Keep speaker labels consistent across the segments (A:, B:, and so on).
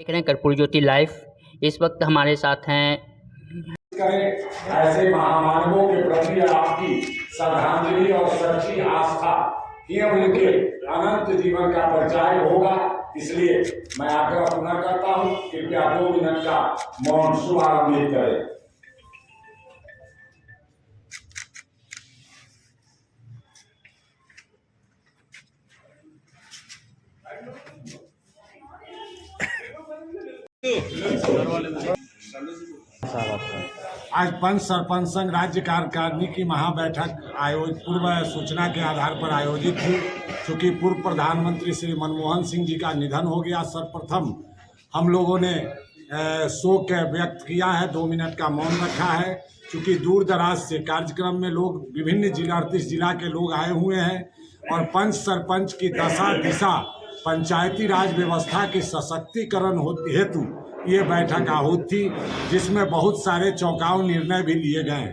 A: देख रहे हैं कर्पूर ज्योति लाइव। इस वक्त हमारे साथ हैं
B: ऐसे महामानवों के प्रति आपकी श्रद्धांजलि और सच्ची आस्था ही उनके अनंत जीवन का परिचय होगा। इसलिए मैं आग्रह पुनः करता हूँ, कृपया 2 मिनट का मौन शुभारंभ करें। आज पंच सरपंच संघ राज्य कार्यकारिणी की महाबैठक पूर्व सूचना के आधार पर आयोजित हुई। चूँकि पूर्व प्रधानमंत्री श्री मनमोहन सिंह जी का निधन हो गया, सर्वप्रथम हम लोगों ने शोक व्यक्त किया है, 2 मिनट का मौन रखा है। चूँकि दूर दराज से कार्यक्रम में लोग विभिन्न जिला 38 जिला के लोग आए हुए हैं और पंच सरपंच की दशा दिशा पंचायती राज व्यवस्था की सशक्तिकरण हेतु ये बैठक आहूत थी, जिसमें बहुत सारे चौंकाऊ निर्णय भी लिए गए।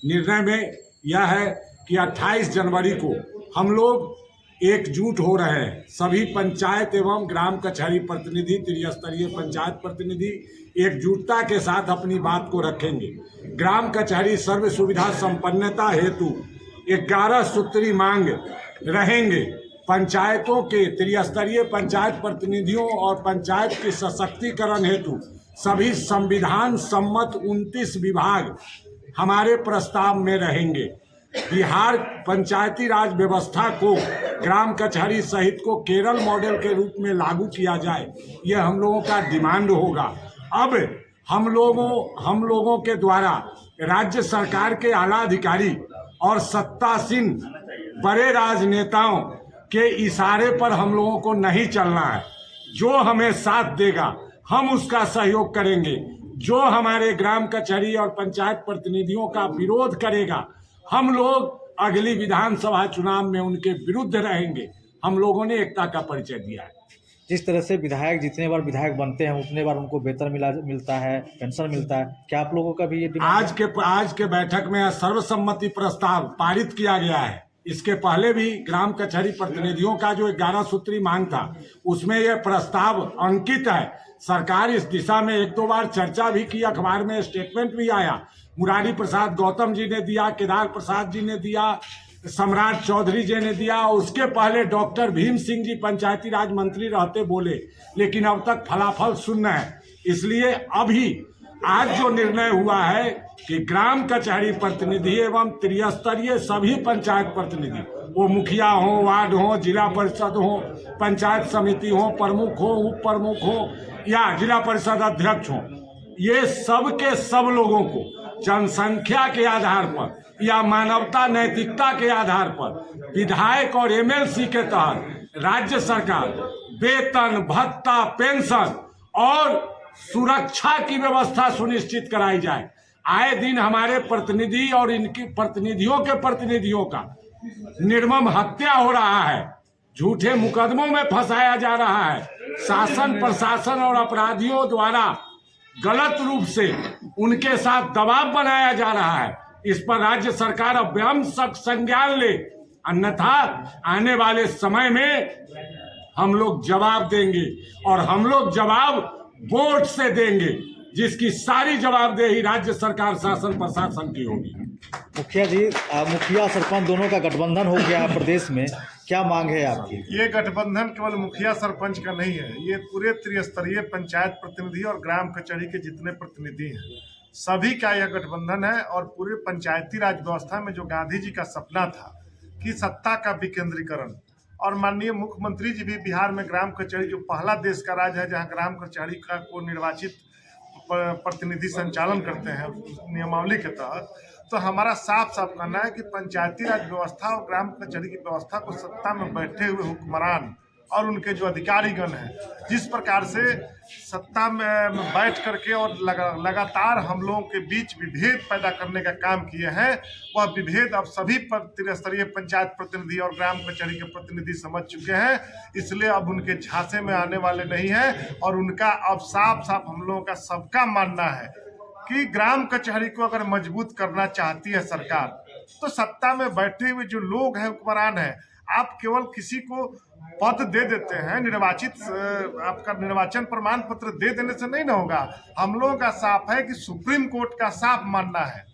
B: निर्णय में यह है कि 28 जनवरी को हम लोग एकजुट हो रहे हैं। सभी पंचायत एवं ग्राम कचहरी प्रतिनिधि, त्रिस्तरीय पंचायत प्रतिनिधि एकजुटता के साथ अपनी बात को रखेंगे। ग्राम कचहरी सर्व सुविधा संपन्नता हेतु 11 सूत्री मांग रहेंगे। पंचायतों के त्रिस्तरीय पंचायत प्रतिनिधियों और पंचायत के सशक्तिकरण हेतु सभी संविधान सम्मत 29 विभाग हमारे प्रस्ताव में रहेंगे। बिहार पंचायती राज व्यवस्था को ग्राम कचहरी सहित को केरल मॉडल के रूप में लागू किया जाए, यह हम लोगों का डिमांड होगा। अब हम लोगों के द्वारा राज्य सरकार के आला अधिकारी और सत्तासीन बड़े राजनेताओं के इशारे पर हम लोगों को नहीं चलना है। जो हमें साथ देगा हम उसका सहयोग करेंगे, जो हमारे ग्राम कचहरी और पंचायत प्रतिनिधियों का विरोध करेगा हम लोग अगली विधानसभा चुनाव में उनके विरुद्ध रहेंगे। हम लोगों ने एकता का परिचय दिया है।
C: जिस तरह से विधायक जितने बार विधायक बनते हैं उतने बार उनको वेतन मिलता है, पेंशन मिलता है, क्या आप लोगों का भी ये
B: आज के बैठक में सर्वसम्मति प्रस्ताव पारित किया गया है। इसके पहले भी ग्राम कचहरी प्रतिनिधियों का जो 11 सूत्री मांग था उसमें यह प्रस्ताव अंकित है। सरकार इस दिशा में 1-2 बार चर्चा भी की, अखबार में स्टेटमेंट भी आया। मुरारी प्रसाद गौतम जी ने दिया, केदार प्रसाद जी ने दिया, सम्राट चौधरी जी ने दिया। उसके पहले डॉक्टर भीम सिंह जी पंचायती राज मंत्री रहते बोले, लेकिन अब तक फलाफल शून्य है। इसलिए अभी आज जो निर्णय हुआ है कि ग्राम कचहरी प्रतिनिधि एवं त्रिस्तरीय सभी पंचायत प्रतिनिधि, वो मुखिया हो, वार्ड हो, जिला परिषद हो, पंचायत समिति हो, प्रमुख हो, उप प्रमुख हो या जिला परिषद अध्यक्ष हो, ये सब के सब लोगों को जनसंख्या के आधार पर या मानवता नैतिकता के आधार पर विधायक और एमएलसी के तहत राज्य सरकार वेतन, भत्ता, पेंशन और सुरक्षा की व्यवस्था सुनिश्चित कराई जाए। आए दिन हमारे प्रतिनिधि और इनकी प्रतिनिधियों के प्रतिनिधियों का निर्मम हत्या हो रहा है, झूठे मुकदमों में फंसाया जा रहा है। शासन प्रशासन और अपराधियों द्वारा गलत रूप से उनके साथ दबाव बनाया जा रहा है। इस पर राज्य सरकार अव्ययम संज्ञान ले, अन्यथा आने वाले समय में हम लोग जवाब देंगे और हम लोग जवाब वोट से देंगे, जिसकी सारी जवाबदेही राज्य सरकार शासन प्रशासन की होगी।
C: मुखिया जी, मुखिया सरपंच दोनों का गठबंधन हो गया है प्रदेश में, क्या मांग है आपकी?
D: ये गठबंधन केवल मुखिया सरपंच का नहीं है, ये पूरे त्रिस्तरीय पंचायत प्रतिनिधि और ग्राम कचहरी के जितने प्रतिनिधि हैं सभी का यह गठबंधन है। और पूरे पंचायती राज व्यवस्था में जो गांधी जी का सपना था कि सत्ता का विकेंद्रीकरण, और माननीय मुख्यमंत्री जी भी बिहार में ग्राम कचहरी जो पहला देश का राज्य है जहां ग्राम कचहरी का को निर्वाचित प्रतिनिधि संचालन करते हैं नियमावली के तहत, तो हमारा साफ साफ कहना है कि पंचायती राज व्यवस्था और ग्राम कचहरी की व्यवस्था को सत्ता में बैठे हुए हुक्मरान और उनके जो अधिकारीगण हैं जिस प्रकार से सत्ता में बैठ करके और लगातार हम लोगों के बीच विभेद पैदा करने का काम किए हैं, वह विभेद अब सभी त्रिस्तरीय पंचायत प्रतिनिधि और ग्राम कचहरी के प्रतिनिधि समझ चुके हैं। इसलिए अब उनके झांसे में आने वाले नहीं हैं और उनका अब साफ साफ हम लोगों का सबका मानना है कि ग्राम कचहरी को अगर मजबूत करना चाहती है सरकार तो सत्ता में बैठे हुए जो लोग हैं हुक्मरान हैं, आप केवल किसी को पद दे देते हैं, निर्वाचित आपका निर्वाचन प्रमाण पत्र दे देने से नहीं ना होगा। हम लोगों का साफ है कि सुप्रीम कोर्ट का साफ मानना है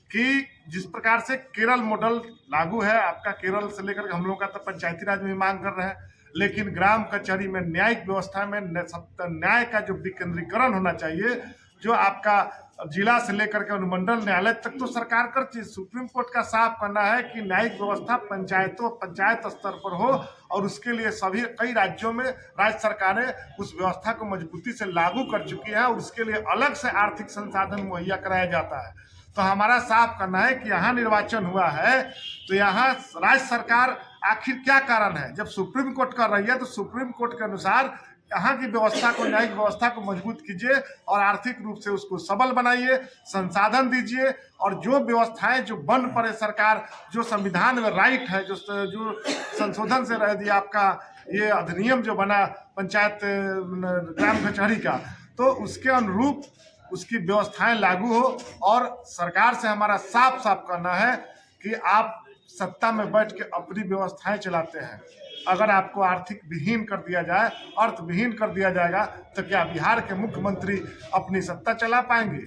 D: कि जिस प्रकार से केरल मॉडल लागू है, आपका केरल से लेकर हम लोग का तो पंचायती राज में मांग कर रहे हैं, लेकिन ग्राम कचहरी में न्यायिक व्यवस्था में न्याय का जो विकेंद्रीकरण होना चाहिए, जो आपका जिला से लेकर के अनुमंडल न्यायालय तक तो सरकार करती है। सुप्रीम कोर्ट का साफ कहना है कि न्यायिक व्यवस्था पंचायत स्तर पर हो, और उसके लिए सभी कई राज्यों में राज्य सरकारें उस व्यवस्था को मजबूती से लागू कर चुकी है, और उसके लिए अलग से आर्थिक संसाधन मुहैया कराया जाता है। तो हमारा साफ करना है कि यहाँ निर्वाचन हुआ है तो यहाँ राज्य सरकार आखिर क्या कारण है, जब सुप्रीम कोर्ट कर रही है तो सुप्रीम कोर्ट के अनुसार यहाँ की व्यवस्था को, न्यायिक व्यवस्था को मजबूत कीजिए और आर्थिक रूप से उसको सबल बनाइए, संसाधन दीजिए, और जो व्यवस्थाएं जो बन पड़े सरकार, जो संविधान में राइट है, जो संशोधन से रह दिया आपका ये अधिनियम जो बना पंचायत ग्राम कचहरी का, तो उसके अनुरूप उसकी व्यवस्थाएं लागू हो। और सरकार से हमारा साफ साफ कहना है कि आप सत्ता में बैठ के अपनी व्यवस्थाएं चलाते हैं, अगर आपको आर्थिक विहीन कर दिया जाए, अर्थविहीन कर दिया जाएगा, तो क्या बिहार के मुख्यमंत्री अपनी सत्ता चला पाएंगे?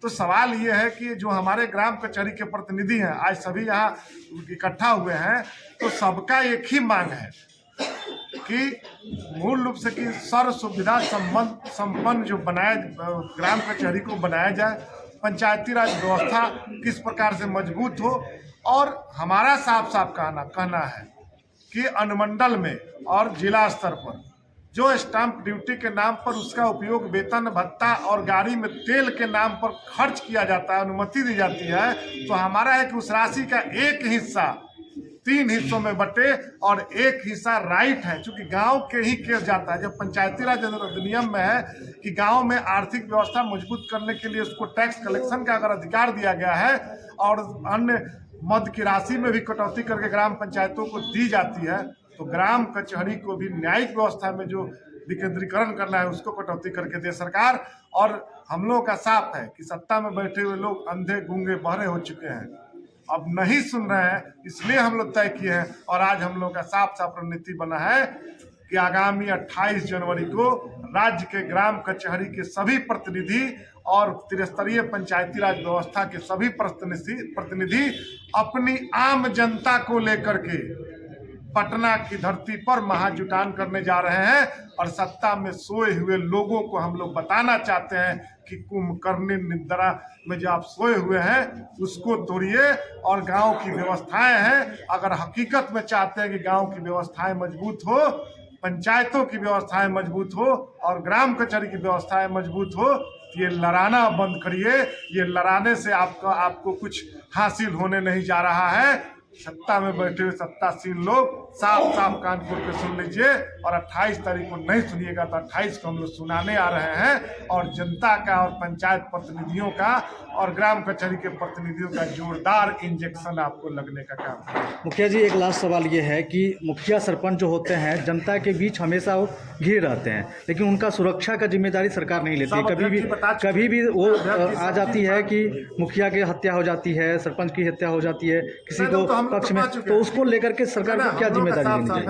D: तो सवाल ये है कि जो हमारे ग्राम कचहरी के प्रतिनिधि हैं, आज सभी यहाँ इकट्ठा हुए हैं, तो सबका एक ही मांग है कि मूल रूप से कि सर्व सुविधा संपन्न जो बनाया ग्राम कचहरी को बनाया जाए, पंचायती राज व्यवस्था किस प्रकार से मजबूत हो। और हमारा साफ साफ कहना है कि अनुमंडल में और जिला स्तर पर जो स्टाम्प ड्यूटी के नाम पर उसका उपयोग वेतन भत्ता और गाड़ी में तेल के नाम पर खर्च किया जाता है, अनुमति दी जाती है, तो हमारा है कि उस राशि का एक हिस्सा 3 हिस्सों में बटे और एक हिस्सा राइट है, क्योंकि गांव के ही केस जाता है। जब पंचायती राज अधिनियम में है कि गांव में आर्थिक व्यवस्था मजबूत करने के लिए उसको टैक्स कलेक्शन का अगर अधिकार दिया गया है और अन्य मद की राशि में भी कटौती करके ग्राम पंचायतों को दी जाती है, तो ग्राम कचहरी को भी न्यायिक व्यवस्था में जो विकेंद्रीकरण करना है उसको कटौती करके दे सरकार। और हम लोगों का साफ है कि सत्ता में बैठे हुए लोग अंधे गूंगे बहरे हो चुके हैं, अब नहीं सुन रहे हैं, इसलिए हम लोग तय किए हैं। और आज हम लोग का साफ साफ रणनीति बना है कि आगामी 28 जनवरी को राज्य के ग्राम कचहरी के सभी प्रतिनिधि और त्रिस्तरीय पंचायती राज व्यवस्था के सभी प्रतिनिधि अपनी आम जनता को लेकर के पटना की धरती पर महाजुटान करने जा रहे हैं, और सत्ता में सोए हुए लोगों को हम लोग बताना चाहते हैं कि कुंभकर्णी निद्रा में जो आप सोए हुए हैं उसको तोड़िए, और गांव की व्यवस्थाएं हैं, अगर हकीकत में चाहते हैं कि गांव की व्यवस्थाएं मजबूत हो, पंचायतों की व्यवस्थाएं मजबूत हो और ग्राम कचहरी की व्यवस्थाएं मजबूत हो, तो ये लड़ाना बंद करिए। ये लड़ाने से आपको कुछ हासिल होने नहीं जा रहा है। सत्ता में बैठे हुए सत्तासीन लोग साफ साफ कान खोल के सुन लीजिए, और 28 तारीख को नहीं सुनिएगा तो 28 को हम लोग सुनाने आ रहे हैं, और जनता का और पंचायत प्रतिनिधियों का और ग्राम कचहरी के प्रतिनिधियों का जोरदार इंजेक्शन आपको लगने का काम है।
C: मुखिया जी, एक लास्ट सवाल ये है कि मुखिया सरपंच जो होते हैं जनता के बीच हमेशा वो घिरे रहते हैं, लेकिन उनका सुरक्षा का जिम्मेदारी सरकार नहीं लेती है। कभी भी वो आ जाती है कि मुखिया की हत्या हो जाती है, सरपंच की हत्या हो जाती है किसी को पक्ष में, तो उसको लेकर के सरकार को क्या जिम्मेदारी लेनी चाहिए?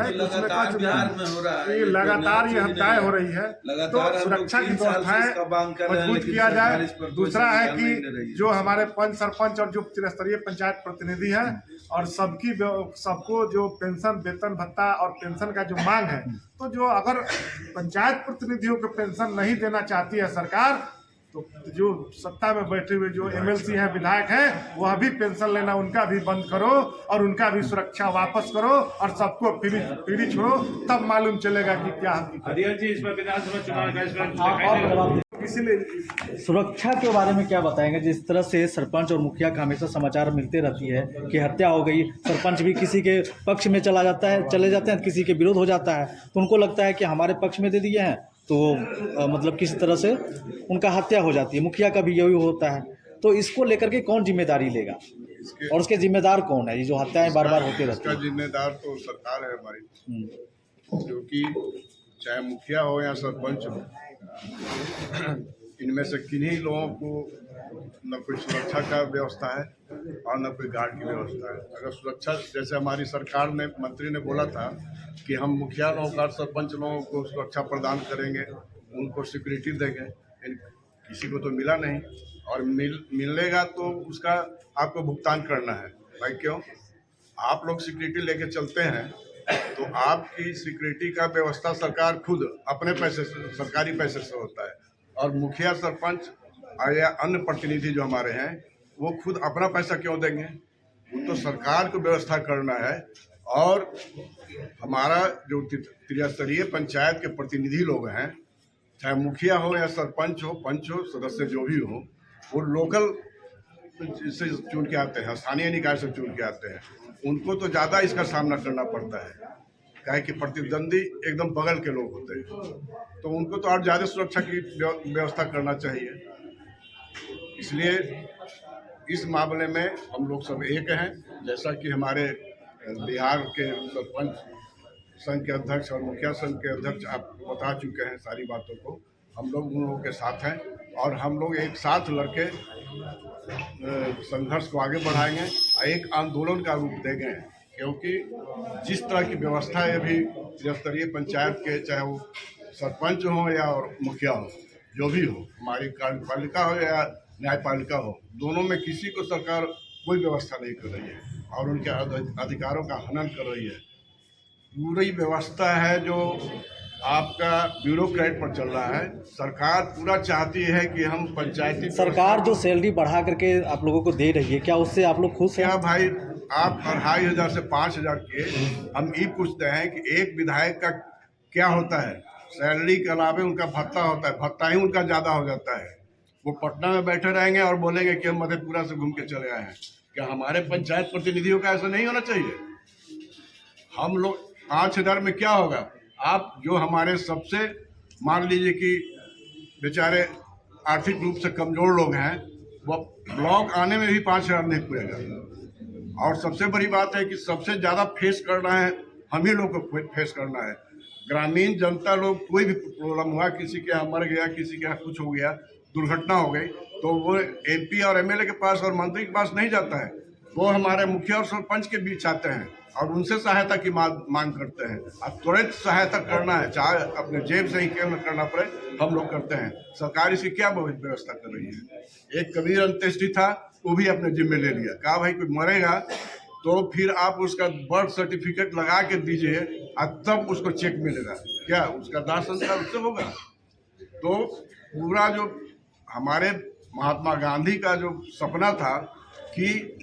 D: लगातार ये हत्याएं हो रही है, तो सुरक्षा की व्यवस्थाएं मजबूत किया जाए। दूसरा है कि जो हमारे पंच सरपंच और जो त्रिस्तरीय पंचायत प्रतिनिधि हैं और सबको जो पेंशन वेतन भत्ता और पेंशन का जो मांग है, तो जो अगर पंचायत प्रतिनिधियों को पेंशन नहीं देना चाहती है सरकार, तो जो सत्ता में बैठे हुए जो एमएलसी हैं, विधायक हैं, वह भी पेंशन लेना उनका भी बंद करो और उनका भी सुरक्षा वापस करो और सबको फ्री छोड़ो, तब मालूम चलेगा कि क्या
C: इसीलिए सुरक्षा के बारे में क्या बताएंगे? जिस तरह से सरपंच और मुखिया का हमेशा समाचार मिलते रहती है कि हत्या हो गई, सरपंच भी किसी के पक्ष में चले जाते हैं, किसी के विरोध हो जाता है, तो उनको लगता है कि हमारे पक्ष में दे दिए हैं, तो मतलब किसी तरह से उनका हत्या हो जाती है। मुखिया का भी यही होता है, तो इसको लेकर के कौन जिम्मेदारी लेगा और उसके जिम्मेदार कौन है? ये जो हत्याएं बार बार होते रहती है,
E: इसका जिम्मेदार तो सरकार है हमारी, क्योंकि चाहे मुखिया हो या सरपंच हो, इनमें से किन्हीं लोगों को न कोई सुरक्षा का व्यवस्था है और न कोई गार्ड की व्यवस्था है। अगर सुरक्षा, जैसे हमारी सरकार ने, मंत्री ने बोला था कि हम मुखिया लोगों और सरपंच लोगों को सुरक्षा प्रदान करेंगे, उनको सिक्योरिटी देंगे, किसी को तो मिला नहीं, और मिलेगा तो उसका आपको भुगतान करना है। भाई क्यों? आप लोग सिक्योरिटी लेके चलते हैं तो आपकी सिक्योरिटी का व्यवस्था सरकार खुद अपने पैसे से, सरकारी पैसे से होता है, और मुखिया सरपंच या अन्य प्रतिनिधि जो हमारे हैं वो खुद अपना पैसा क्यों देंगे? वो तो सरकार को व्यवस्था करना है। और हमारा जो त्रिस्तरीय पंचायत के प्रतिनिधि लोग हैं, चाहे मुखिया हो या सरपंच हो, पंच हो, सदस्य जो भी हो, वो लोकल से चुन के आते हैं, स्थानीय निकाय से चुन के आते हैं। उनको तो ज़्यादा इसका सामना करना पड़ता है, काहे कि प्रतिद्वंदी एकदम बगल के लोग होते हैं, तो उनको तो और ज़्यादा सुरक्षा की व्यवस्था करना चाहिए। इसलिए इस मामले में हम लोग सब एक हैं। जैसा कि हमारे बिहार के सरपंच संघ के अध्यक्ष और मुखिया संघ के अध्यक्ष आप बता चुके हैं सारी बातों को, हम लोग उन लोगों के साथ हैं और हम लोग एक साथ लड़के संघर्ष को आगे बढ़ाएंगे और एक आंदोलन का रूप देंगे। क्योंकि जिस तरह की व्यवस्था है अभी त्रिस्तरीय पंचायत के, चाहे वो सरपंच हो या और मुखिया हो, जो भी हो, हमारी कार्यपालिका हो या न्यायपालिका हो, दोनों में किसी को सरकार कोई व्यवस्था नहीं कर रही है और उनके अधिकारों का हनन कर रही है। पूरी व्यवस्था है जो आपका ब्यूरोक्रेट पर चल रहा है। सरकार पूरा चाहती है कि हम पंचायती,
C: सरकार जो सैलरी बढ़ा करके आप लोगों को दे रही है, क्या उससे आप लोग खुश हैं?
E: क्या भाई, आप 2500 से 5000 के, हम ये पूछते हैं कि एक विधायक का क्या होता है? सैलरी के अलावा उनका भत्ता होता है, भत्ता ही उनका ज़्यादा हो जाता है। वो पटना में बैठे रहेंगे और बोलेंगे कि हम मधेपुरा से घूम के चले आए हैं। क्या हमारे पंचायत प्रतिनिधियों का ऐसा नहीं होना चाहिए? हम लोग 5000 में क्या होगा? आप जो हमारे सबसे, मान लीजिए कि बेचारे आर्थिक रूप से कमज़ोर लोग हैं, वो ब्लॉक आने में भी 5000 नहीं पूरेगा। और सबसे बड़ी बात है कि सबसे ज़्यादा फेस करना है, हम ही लोग को फेस करना है। ग्रामीण जनता लोग, कोई भी प्रॉब्लम हुआ, किसी के यहाँ मर गया, किसी के यहाँ कुछ हो गया, दुर्घटना हो गई, तो वो MP और MLA के पास और मंत्री के पास नहीं जाता है, वो हमारे मुखिया और सरपंच के बीच आते हैं और उनसे सहायता की मांग करते हैं। अब त्वरित सहायता करना है, चाहे अपने जेब से ही क्यों न करना पड़े, हम लोग करते हैं। सरकार इसकी क्या व्यवस्था कर रही है? एक कबीर अंत्येष्टि था, वो भी अपने जिम्मे ले लिया। कहा भाई कोई मरेगा तो फिर आप उसका बर्थ सर्टिफिकेट लगा के दीजिए और तब उसको चेक मिलेगा। क्या उसका दाह संस्कार उससे होगा? तो पूरा जो हमारे महात्मा गांधी का जो सपना था कि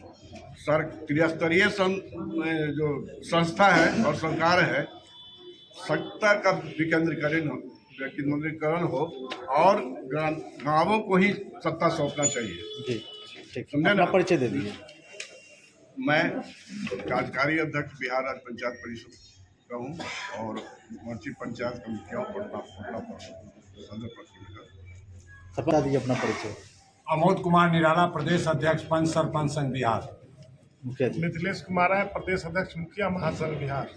E: त्रिस्तरीय जो संस्था है और सरकार है, सत्ता का विकेंद्रीकरण हो और गांवों को ही सत्ता सौंपना चाहिए।
C: जी ठीक,
E: समझे
C: अपना
E: ना?
C: परिचय दे दीजिए।
E: मैं कार्यकारी अध्यक्ष बिहार राज्य पंचायत परिषद का हूँ और मंची पंचायत का मुखिया
C: बता दीजिए अपना परिचय।
B: अमोद कुमार निराला, प्रदेश अध्यक्ष पंच सरपंच संघ बिहार।
C: मुखिया जी।
D: मिथिलेश कुमार है, प्रदेश अध्यक्ष मुखिया महासंघ बिहार।